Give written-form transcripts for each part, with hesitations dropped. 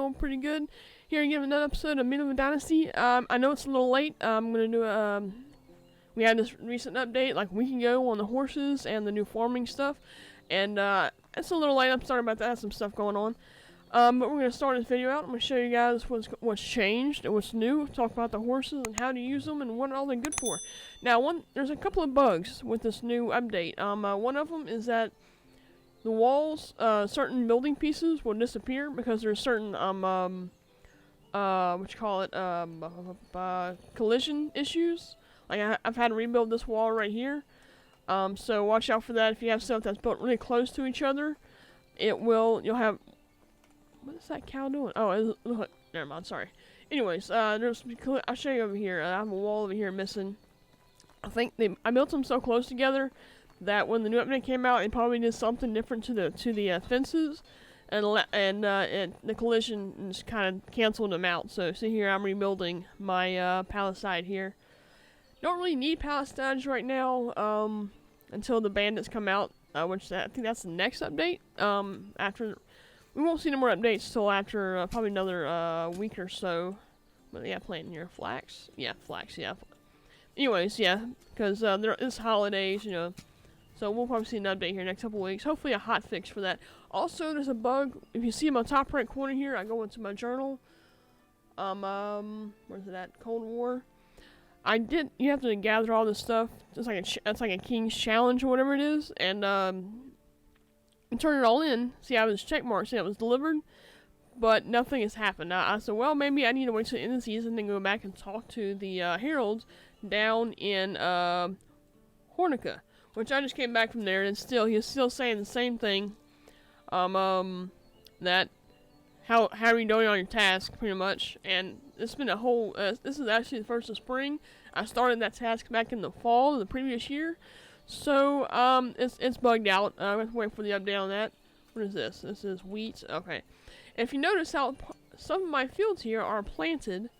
doing pretty good. Here again, another episode of Dynasty. I know it's a little late. I'm gonna do we had this recent update like a week ago on the horses and the new farming stuff, and it's a little late. I'm sorry about that. I have some stuff going on. But we're gonna start this video out. I'm gonna show you guys what's changed and what's new. Talk about the horses and how to use them and what all they're good for. Now, there's a couple of bugs with this new update. One of them is that the walls, certain building pieces will disappear because there's certain collision issues. Like I've had to rebuild this wall right here. So watch out for that. If you have stuff that's built really close to each other, you'll have. What is that cow doing? Oh, never mind. Sorry. Anyways, I'll show you over here. I have a wall over here missing. I built them so close together that when the new update came out, it probably did something different to the fences, and the collision just kind of canceled them out. So see here, I'm rebuilding my palisade here. Don't really need palisades right now until the bandits come out, which I think that's the next update. After we won't see no more updates till after probably another week or so. But yeah, planting here flax. Yeah, flax. Yeah. Anyways, yeah, because there is holidays, you know. So we'll probably see an update here next couple weeks. Hopefully a hot fix for that. Also, there's a bug. If you see in my top right corner here, I go into my journal. Where's it at? Cold War. You have to gather all this stuff. It's like a King's Challenge or whatever it is, and turn it all in. See, I was check marks. See, it was delivered, but nothing has happened. I said, well, maybe I need to wait till the end of the season and go back and talk to the heralds down in Hornica. Which I just came back from there, and he's still saying the same thing. That how are you doing on your task, pretty much. And it's been a whole. This is actually the first of spring. I started that task back in the fall of the previous year, so it's bugged out. I have to wait for the update on that. What is this? This is wheat. Okay. If you notice how some of my fields here are planted,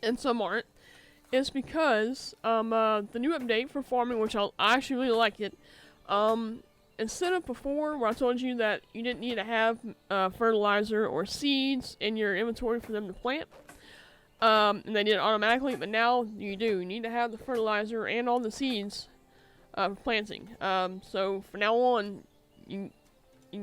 and some aren't. It's because the new update for farming, which I actually really like it. Instead of before, where I told you that you didn't need to have fertilizer or seeds in your inventory for them to plant, and they did it automatically, but now you do. You need to have the fertilizer and all the seeds for planting. So from now on, you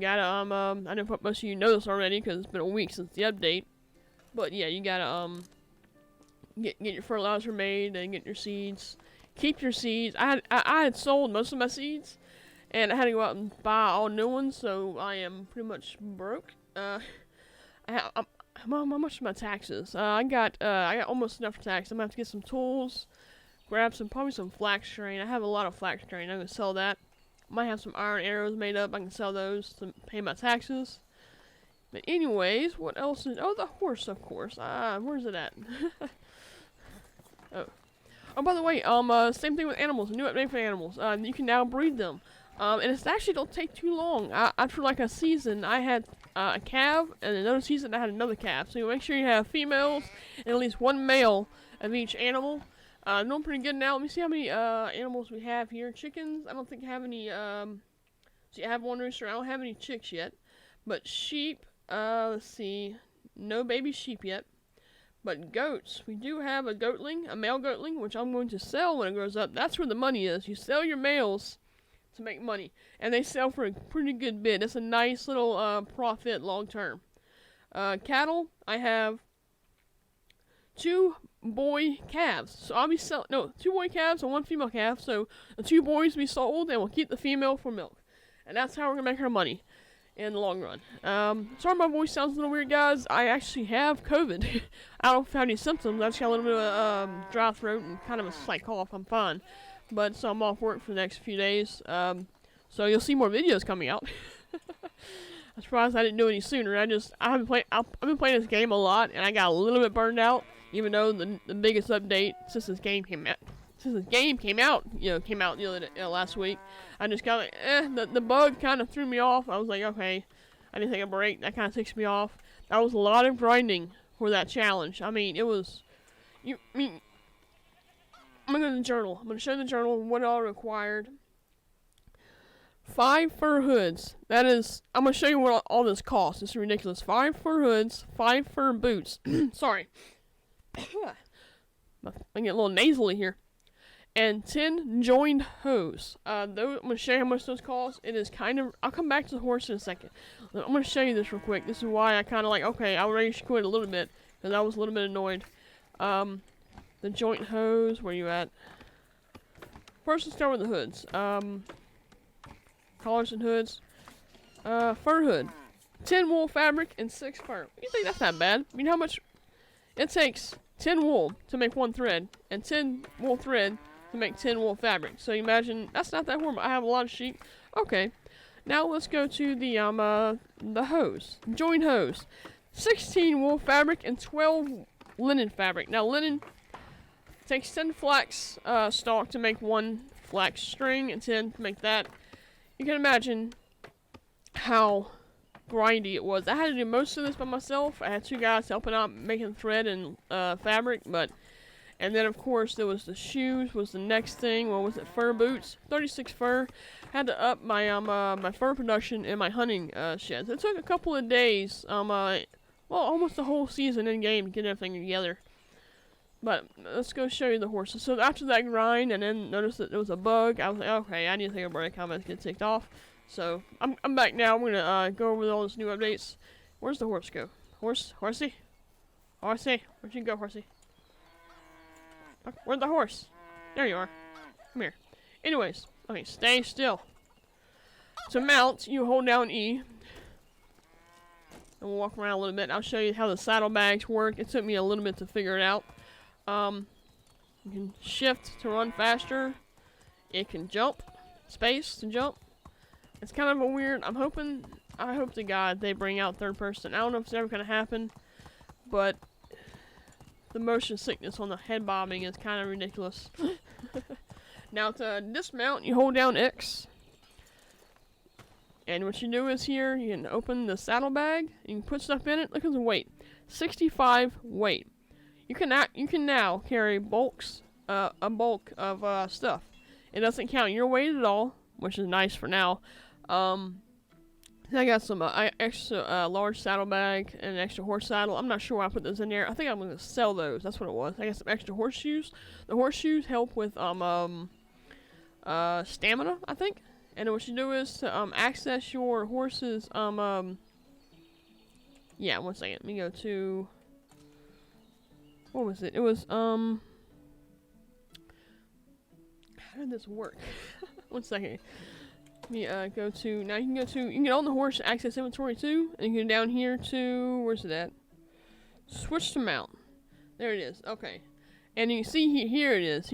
gotta I know most of you know this already because it's been a week since the update, but yeah, you gotta Get your fertilizer made and get your seeds. Keep your seeds. I had sold most of my seeds, and I had to go out and buy all new ones. So I am pretty much broke. How much are my taxes? I got almost enough for tax. I'm gonna have to get some tools, grab probably some flax strain. I have a lot of flax strain. I'm gonna sell that. Might have some iron arrows made up. I can sell those to pay my taxes. But anyways, what else is? Oh, the horse, of course. Where's it at? Oh, by the way, same thing with animals. A new update for animals. You can now breed them. And it actually don't take too long. After like a season, I had a calf, and another season I had another calf. So you make sure you have females and at least one male of each animal. Doing pretty good now. Let me see how many animals we have here. Chickens. I don't think I have any. See, I have one rooster. I don't have any chicks yet. But sheep. Let's see. No baby sheep yet. But goats, we do have a goatling, a male goatling, which I'm going to sell when it grows up. That's where the money is. You sell your males to make money, and they sell for a pretty good bit. It's a nice little profit long term. Cattle, I have 2 boy calves. So I'll be selling, 2 boy calves and 1 female calf. So the 2 boys will be sold, and we'll keep the female for milk. And that's how we're going to make our money in the long run. Sorry my voice sounds a little weird, guys. I actually have COVID. I don't have any symptoms. I just got a little bit of dry throat and kind of a slight cough. I'm fine. But so I'm off work for the next few days. So you'll see more videos coming out. I'm surprised I didn't do any sooner. I've been playing this game a lot, and I got a little bit burned out, even though the biggest update since this game came out. Came out the other day, last week. I just got like, the bug kind of threw me off. I was like, okay, I need to take a break. That kind of takes me off. That was a lot of grinding for that challenge. I mean, it was. I'm gonna go to the journal. I'm gonna show the journal what all required 5 fur hoods. That is, I'm gonna show you what all this costs. It's ridiculous. 5 fur hoods, 5 fur boots. Sorry. I get a little nasally here. And 10 joined hose. I'm gonna show you how much those cost. It is kind of, I'll come back to the horse in a second. I'm gonna show you this real quick. This is why I kind of like, okay, I already should quit a little bit, because I was a little bit annoyed. The joint hose, where you at? First, let's start with the hoods. Collars and hoods. Fur hood. 10 wool fabric and 6 fur. You think that's not bad? I mean, how much? It takes 10 wool to make 1 thread, and 10 wool thread to make 10 wool fabric. So you imagine, that's not that horrible. I have a lot of sheep. Okay. Now let's go to the hose. Join hose. 16 wool fabric and 12 linen fabric. Now linen takes 10 flax stalk to make 1 flax string, and 10 to make that. You can imagine how grindy it was. I had to do most of this by myself. I had 2 guys helping out making thread and fabric, and then of course there was the shoes was the next thing. What was it? Fur boots. 36 fur. Had to up my my fur production in my hunting sheds. It took a couple of days, well, almost the whole season in game to get everything together. But let's go show you the horses. So after that grind, and then notice that there was a bug, I was like, okay, I need to take a break. I'm gonna get ticked off. So I'm back now. I'm gonna go over all those new updates. Where's the horse go? Horsey, where'd you go, horsey? Okay, where's the horse? There you are. Come here. Anyways, okay, stay still. To mount, you hold down E. And we'll walk around a little bit. I'll show you how the saddlebags work. It took me a little bit to figure it out. You can shift to run faster. It can jump. Space to jump. It's kind of a weird, I hope to God they bring out third person. I don't know if it's ever going to happen, but the motion sickness on the head bobbing is kind of ridiculous. Now to dismount, you hold down X. And what you do is here, you can open the saddlebag, you can put stuff in it. Look at the weight. 65 weight. You can now carry a bulk of stuff. It doesn't count your weight at all, which is nice for now. I got some extra large saddlebag and an extra horse saddle. I'm not sure why I put those in there. I think I'm going to sell those. That's what it was. I got some extra horseshoes. The horseshoes help with stamina, I think. And what you do is to access your horse's yeah, 1 second. Let me go to, what was it? It was how did this work? 1 second. Let me go to, now you can get on the horse, access inventory too, and you can go down here to, where's it at? Switch to mount. There it is. Okay. And you can see here it is.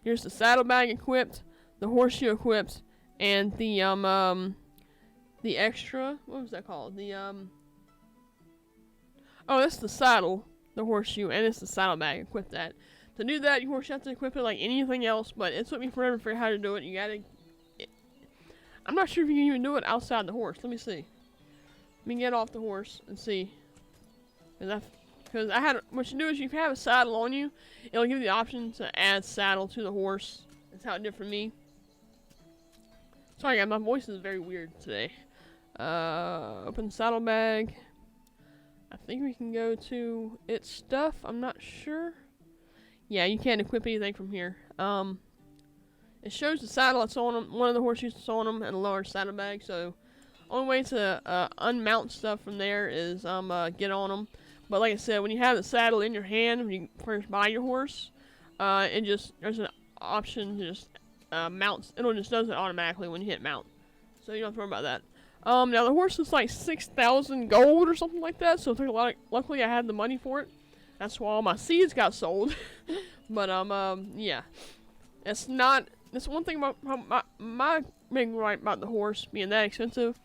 Here's the saddlebag equipped, the horseshoe equipped, and the extra, what was that called? Oh, that's the saddle, the horseshoe, and it's the saddlebag equipped that. To do that, you have to equip it like anything else, but it took me forever to figure out how to do it. You gotta, I'm not sure if you can even do it outside the horse. Let me see. Let me get off the horse and see. Because what you do is if you have a saddle on you, it'll give you the option to add saddle to the horse. That's how it did for me. Sorry guys, my voice is very weird today. Open saddlebag. I think we can go to its stuff. I'm not sure. Yeah, you can't equip anything from here. It shows the saddle that's on them, one of the horseshoes that's on them, and a large saddlebag. So, only way to unmount stuff from there is get on them. But like I said, when you have the saddle in your hand when you first buy your horse, there's an option to just mount. It'll just does it automatically when you hit mount. So you don't have to worry about that. Now the horse is like 6,000 gold or something like that. So it took a lot of, luckily I had the money for it. That's why all my seeds got sold. But yeah, it's not. That's one thing about my big gripe about the horse being that expensive.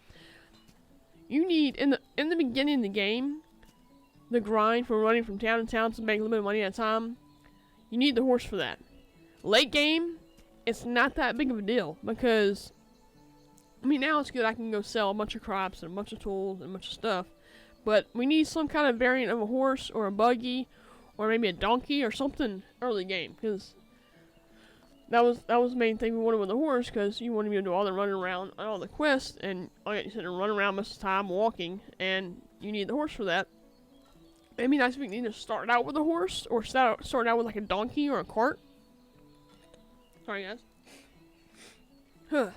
You need in the beginning of the game, the grind for running from town to town to make a little bit of money at a time. You need the horse for that. Late game, it's not that big of a deal because, I mean, now it's good. I can go sell a bunch of crops and a bunch of tools and a bunch of stuff. But we need some kind of variant of a horse or a buggy or maybe a donkey or something early game because that was the main thing we wanted with the horse, because you wanted me to do all the running around on all the quests, and all you had to sit and run around most of the time walking, and you need the horse for that. It'd be nice if we could either start out with a horse or start out with like a donkey or a cart. Sorry guys.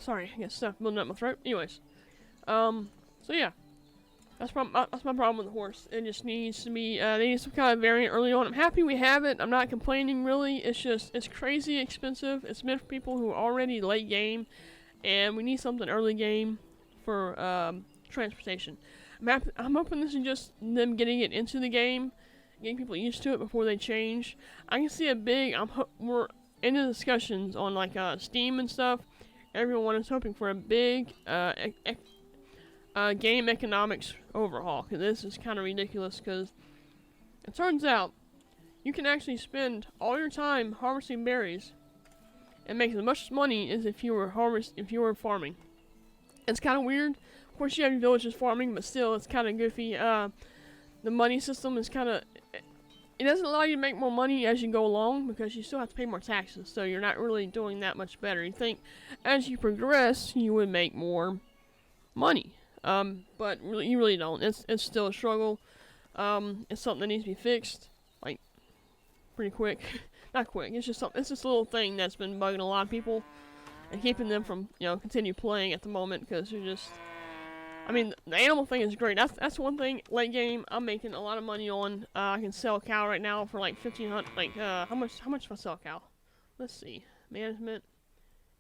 Sorry, I got stuff building up my throat. Anyways, so yeah. That's my problem with the horse. It just needs to be, they need some kind of variant early on. I'm happy we have it. I'm not complaining, really. It's just, it's crazy expensive. It's meant for people who are already late game, and we need something early game for transportation. I'm hoping this is just them getting it into the game, getting people used to it before they change. I can see a big, we're in the discussions on like Steam and stuff. Everyone is hoping for a big game economics overhaul, because this is kind of ridiculous, because it turns out you can actually spend all your time harvesting berries and make as much money as if you were farming. It's kind of weird. Of course, you have your villages farming, but still, it's kind of goofy. The money system is kind of, it doesn't allow you to make more money as you go along, because you still have to pay more taxes, so you're not really doing that much better. You think as you progress, you would make more money. But really, you really don't. It's still a struggle. It's something that needs to be fixed, like, pretty quick. Not quick. It's just a little thing that's been bugging a lot of people and keeping them from, continue playing at the moment, because they're just, I mean, the animal thing is great. That's one thing. Late game, I'm making a lot of money on. I can sell a cow right now for like 1,500. Like, how much if I sell a cow? Let's see. Management,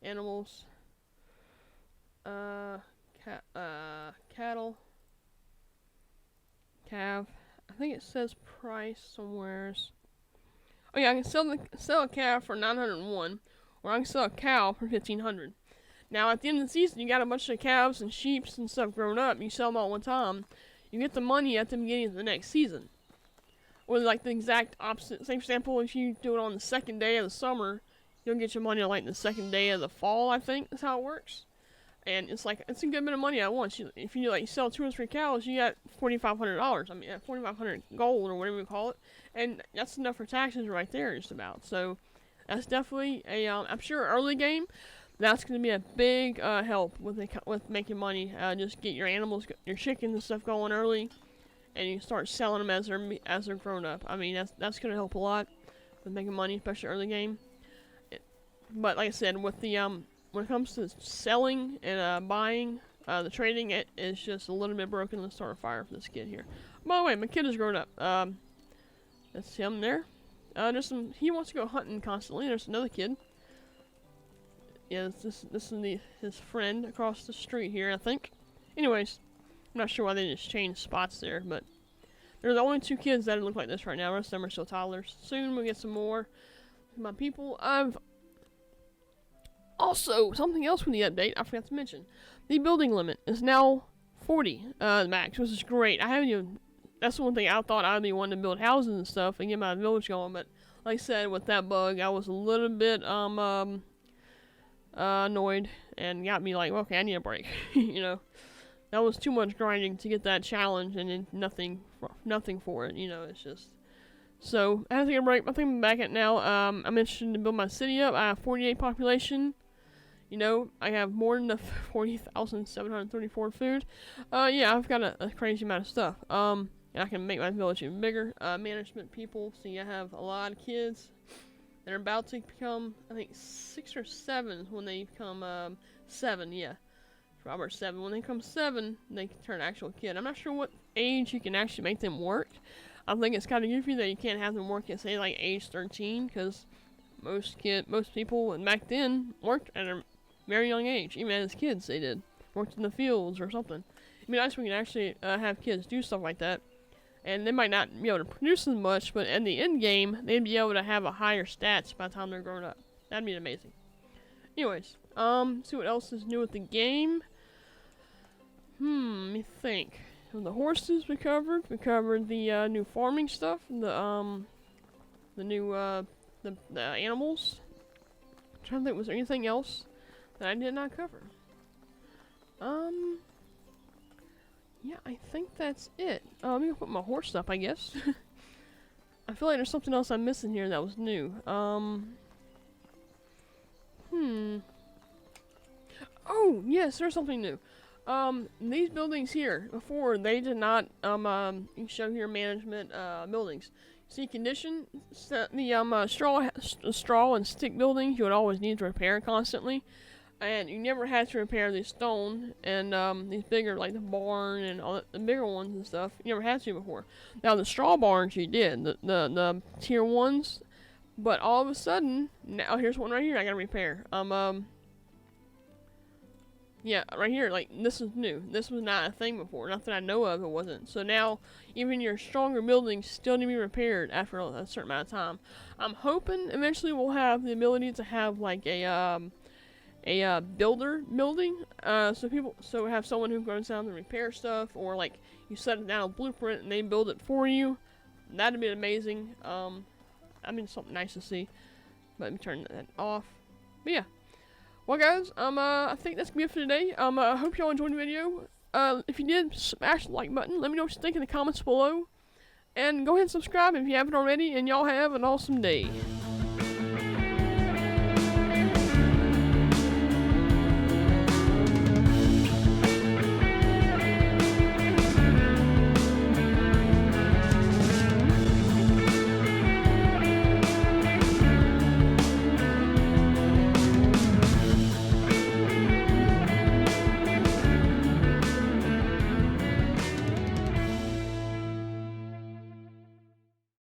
animals, cattle, calf. I think it says price somewheres. Oh yeah, I can sell a calf for 901, or I can sell a cow for 1,500. Now at the end of the season, you got a bunch of calves and sheep and stuff grown up. You sell them all at one time. You get the money at the beginning of the next season. Or like the exact opposite. Say for example, if you do it on the second day of the summer, you'll get your money on like the second day of the fall. I think is how it works. And it's a good bit of money at once. If you sell 2 or 3 cows, you got $4,500. I mean, 4,500 gold or whatever you call it, and that's enough for taxes right there, just about. So that's definitely I'm sure early game, that's going to be a big help with making money. Just get your animals, your chickens and stuff going early, and you start selling them as they're grown up. I mean, that's going to help a lot with making money, especially early game. But like I said, with the when it comes to selling and buying, the trading, it is just a little bit broken. Let's start a fire for this kid here. By the way, my kid is grown up. That's him there. He wants to go hunting constantly. There's another kid. Yeah, this is his friend across the street here, I think. Anyways, I'm not sure why they just changed spots there, but they're the only 2 kids that look like this right now. The rest of them are still toddlers. Soon we'll get some more. My people, also, something else from the update I forgot to mention. The building limit is now 40 max, which is great. That's the one thing I thought I'd be wanting to build houses and stuff and get my village going, but like I said, with that bug, I was a little bit annoyed and got me like, okay, I need a break. That was too much grinding to get that challenge, and then nothing for it. It's just. So I have to take a break. I think I'm back at now. I'm interested to build my city up. I have 48 population. I have more than the 40,734 food. Yeah, I've got a crazy amount of stuff. And I can make my village even bigger. Management people. See, I have a lot of kids that are about to become, I think, 6 or 7 when they become 7. Yeah, Robert 7. When they become 7, they can turn actual kid. I'm not sure what age you can actually make them work. I think it's kind of goofy that you can't have them work at, say, like age 13, because most people back then worked at a very young age. Even as kids, they did. Worked in the fields or something. It'd be nice if we could actually have kids do stuff like that. And they might not be able to produce as much, but in the end game, they'd be able to have a higher stats by the time they're grown up. That'd be amazing. Anyways, see what else is new with the game. Let me think. The horses we covered. We covered the new farming stuff. The new the animals. I'm trying to think, was there anything else that I did not cover? Yeah, I think that's it. Let me put my horse up, I guess. I feel like there's something else I'm missing here that was new. Oh, yes, there's something new. These buildings here, before, they did not, you can show here management, buildings. See, condition, the, straw and stick buildings you would always need to repair constantly. And you never had to repair these stone and, these bigger, like the barn and all the bigger ones and stuff. You never had to before. Now, the straw barns you did, the tier 1s. But all of a sudden, now here's one right here I gotta repair. Yeah, right here, like, this is new. This was not a thing before. Not that I know of, it wasn't. So now, even your stronger buildings still need to be repaired after a certain amount of time. I'm hoping eventually we'll have the ability to have, like, a builder building. So have someone who goes down and repair stuff, or, like, you set it down a blueprint and they build it for you. That'd be amazing. I mean, something nice to see. But let me turn that off. But yeah. Well, guys, I think that's gonna be it for today. I hope y'all enjoyed the video. If you did, smash the like button. Let me know what you think in the comments below. And go ahead and subscribe if you haven't already. And y'all have an awesome day.